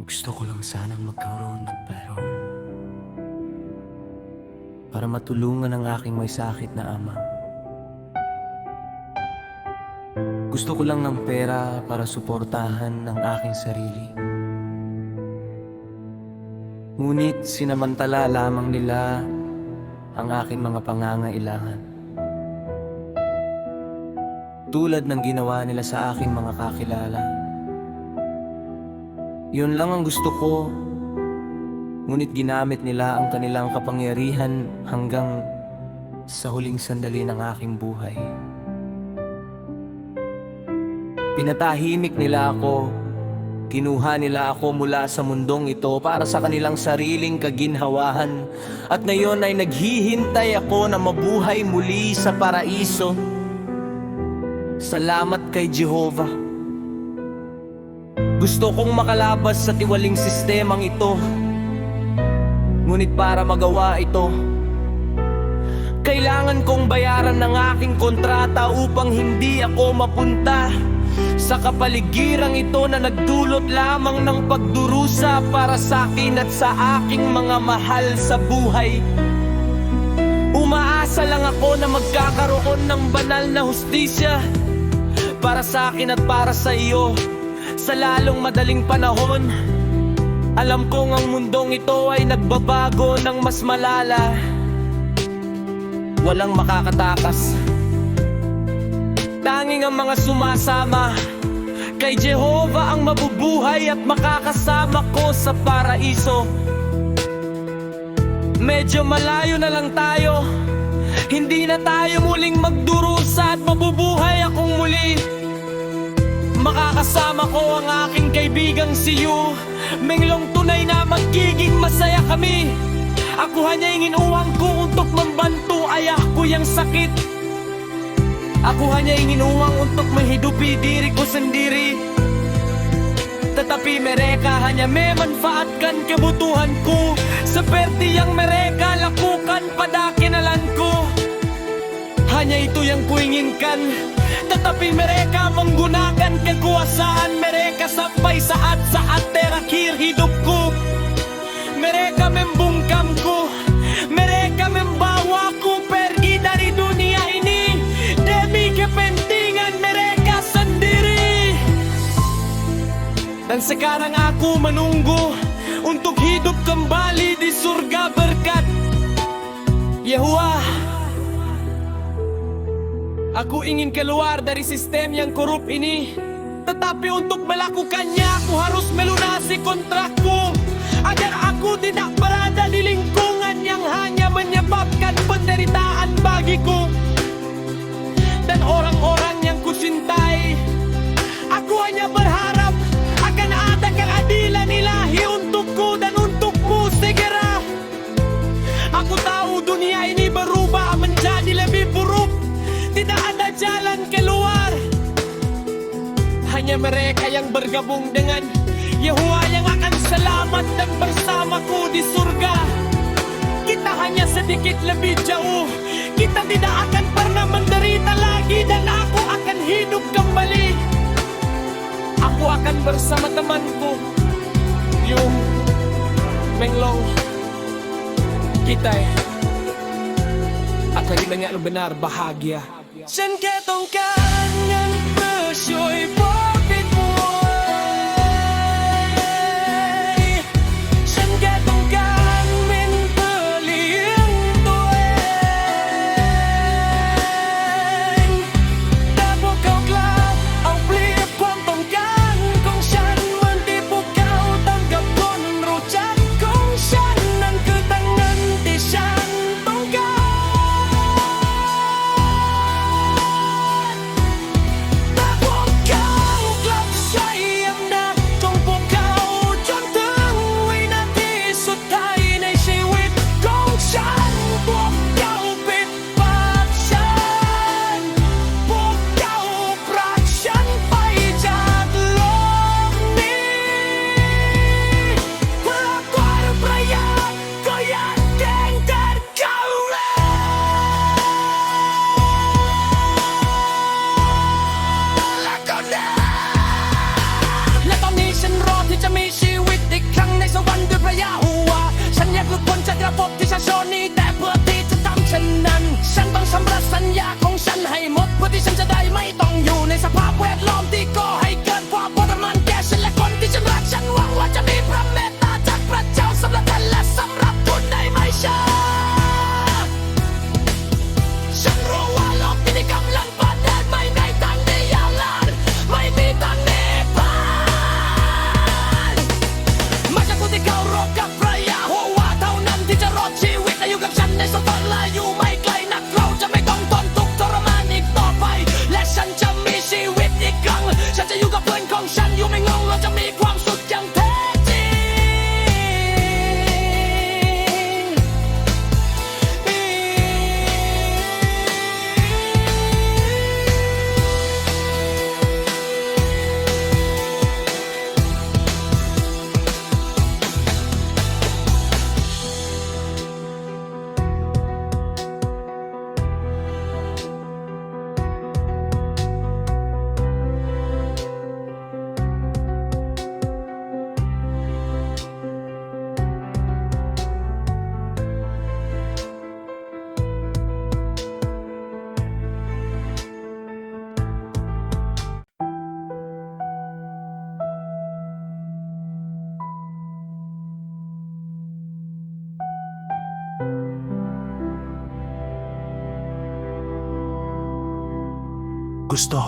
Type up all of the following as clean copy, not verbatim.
Gusto ko lang sanang magkaroon ng pera para matulungan ang aking may sakit na ama. Gusto ko lang ng pera para suportahan ang aking sarili. Ngunit sinamantala lamang nila ang aking mga pangangailangan, tulad ng ginawa nila sa aking mga kakilala. Yun lang ang gusto ko, ngunit ginamit nila ang kanilang kapangyarihan hanggang sa huling sandali ng aking buhay. Pinatahimik nila ako, kinuha nila ako mula sa mundong ito para sa kanilang sariling kaginhawahan, at ngayon ay naghihintay ako na mabuhay muli sa paraiso. Salamat kay Jehovah. Gusto kong makalabas sa tiwaling sistemang ito, ngunit para magawa ito, kailangan kong bayaran ng aking kontrata upang hindi ako mapunta sa kapaligirang ito na nagdulot lamang ng pagdurusa para sa akin at sa aking mga mahal sa buhay. Umaasa lang ako na magkakaroon ng banal na hustisya para sa akin at para sa iyo sa lalong madaling panahon. Alam kong ang mundong ito ay nagbabago ng mas malala. Walang makakatakas, tanging ang mga sumasama kay Jehovah ang mabubuhay at makakasama ko sa paraiso. Medyo malayo na lang tayo, hindi na tayo muling magdurusa at mabubuhay akong muli. Makakasama ko ang aking kaibigang si Yu. Menglong tunay na magiging masaya kami. Ako hanya ingin uwang ko untuk membantu ayahku yang sakit. Aku hanya ingin uang untuk menghidupi diriku sendiri, tetapi mereka hanya memanfaatkan kebutuhanku seperti yang mereka lakukan pada kenalanku. Hanya itu yang kuinginkan, tetapi mereka menggunakan kekuasaan mereka sampai saat-saat terakhir hidupku. Mereka membungkamku, mereka membawaku pergi dari dunia ini demi kepentingan mereka sendiri. Dan sekarang aku menunggu untuk hidup kembali di surga berkat Yehovah. Aku ingin keluar dari sistem yang korup ini, tetapi untuk melakukannya aku harus melunasi kontrakku, agar aku tidak berada di lingkungan yang hanya menyebabkan penderitaan bagiku dan orang-orang yang kucintai. Aku hanya berharap akan ada keadilan ilahi untukku dan untukmu segera. Aku tahu dunia ini berubah menjadi lebih buruk. Tidak ada jalan keluar. Hanya mereka yang bergabung dengan Yehovah yang akan selamat dan bersamaku di surga. Kita hanya sedikit lebih jauh. Kita tidak akan pernah menderita lagi dan aku akan hidup kembali. Aku akan bersama temanku Yung, Menglong, kita akan benar-benar bahagia. ฉันแค่ต้องการเงินเพื่อช่วยบอกผิดป่วยฉันแค่ต้องการเงินเพื่อเลี้ยงตัวเองแต่พวกเขากลับเอาเปรียบความต้องการของฉันเหมือนที่พวกเขาทำกับคนรู้จักของฉันนั่นคือตั้งเงินที่ฉันต้องการ Gusto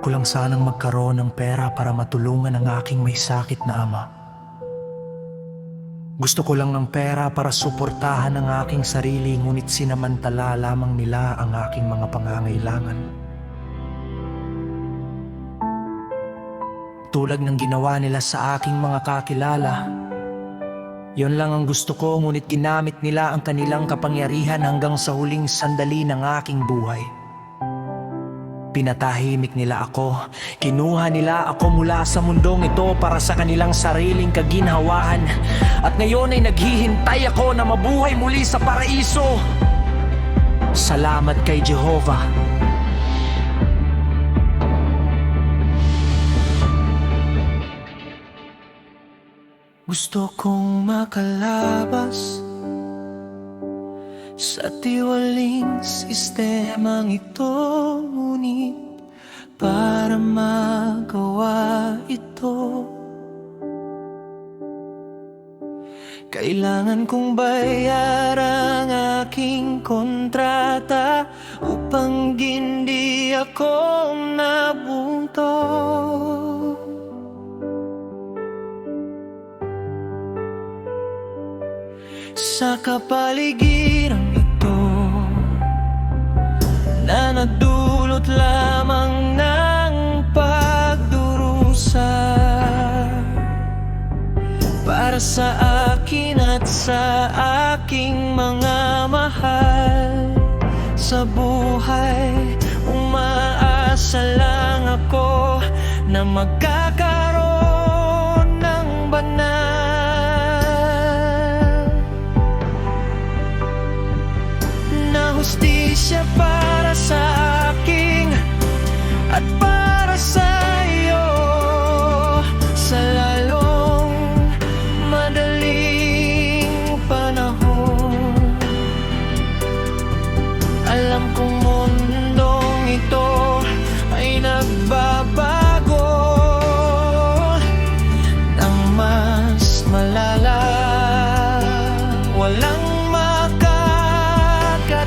ko lang sanang magkaroon ng pera para matulungan ang aking may sakit na ama. Gusto ko lang ng pera para suportahan ang aking sarili, ngunit sinamantala lamang nila ang aking mga pangangailangan. Tulad ng ginawa nila sa aking mga kakilala. Yon lang ang gusto ko, ngunit ginamit nila ang kanilang kapangyarihan hanggang sa huling sandali ng aking buhay. Pinatahimik nila ako, kinuha nila ako mula sa mundong ito para sa kanilang sariling kaginhawahan. At ngayon ay naghihintay ako na mabuhay muli sa paraiso. Salamat kay Jehovah. Gusto kong makalabas sa tiwaling sistemang ito, ngunit para magawa ito, kailangan kong bayaran ang aking kontrata upang hindi ako nabunto. Sa kapaligiran ito na nagdulot lamang ng pagdurusa para sa akin at sa aking mga mahal. Sa buhay, umaasa lang ako na magkakaroon ng banal hustisya para sa akin at para sa iyo, sa lalong madaling panahon. Alam kong mundong ito ay nagbabago ng mas malala. Walang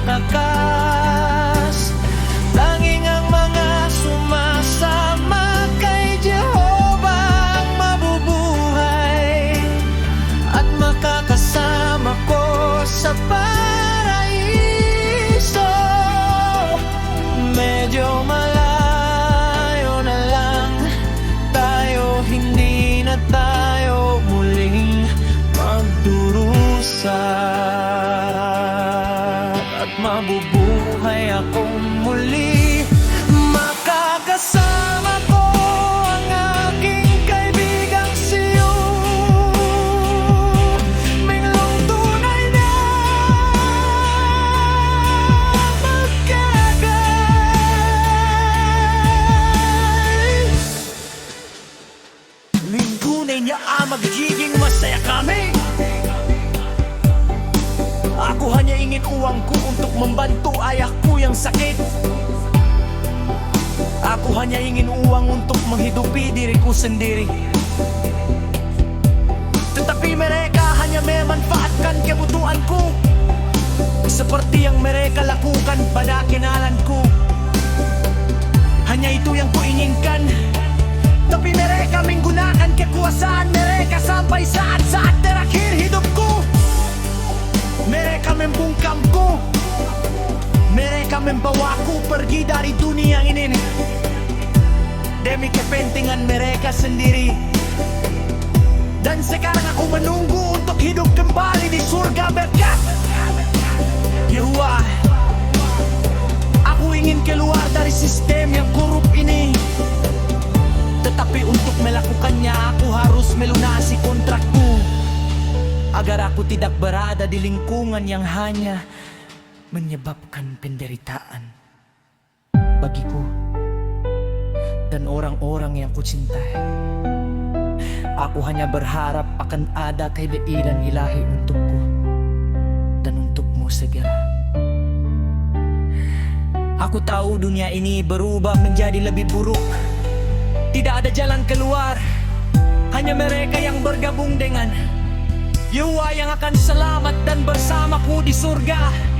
takas, tanging ang mga sumasama kay Jehovah ang mabubuhay at makakasama ko sa paraiso. Medyo malayo na lang tayo, hindi na tayo muling magdurusa. Mabubuhay akong muli, makakasama ko ang aking kaibigang siyo. Minglong tunay na magkagay. Tunay niya magiging masaya kami. Ako hanya ingin uangku untuk membantu ayahku yang sakit. Aku hanya ingin uang untuk menghidupi diriku sendiri. Tetapi mereka hanya memanfaatkan kebutuhanku, seperti yang mereka lakukan pada kenalanku. Hanya itu yang kuinginkan. Tapi mereka menggunakan kekuasaan mereka sampai saat-saat terakhir hidupku. Mereka membungkamku. Mereka membawaku pergi dari dunia ini demi kepentingan mereka sendiri. Dan sekarang aku menunggu untuk hidup kembali di surga berkat Yahweh. Aku ingin keluar dari sistem yang korup ini. Tetapi untuk melakukannya aku harus melunasi kontrakku, agar aku tidak berada di lingkungan yang hanya menyebabkan penderitaan bagiku dan orang-orang yang kucintai. Aku hanya berharap akan ada kebaikan ilahi untukku dan untukmu segera. Aku tahu dunia ini berubah menjadi lebih buruk. Tidak ada jalan keluar, hanya mereka yang bergabung dengan Yahweh yang akan selamat dan bersamaku di surga.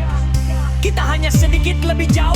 Kita hanya sedikit lebih jauh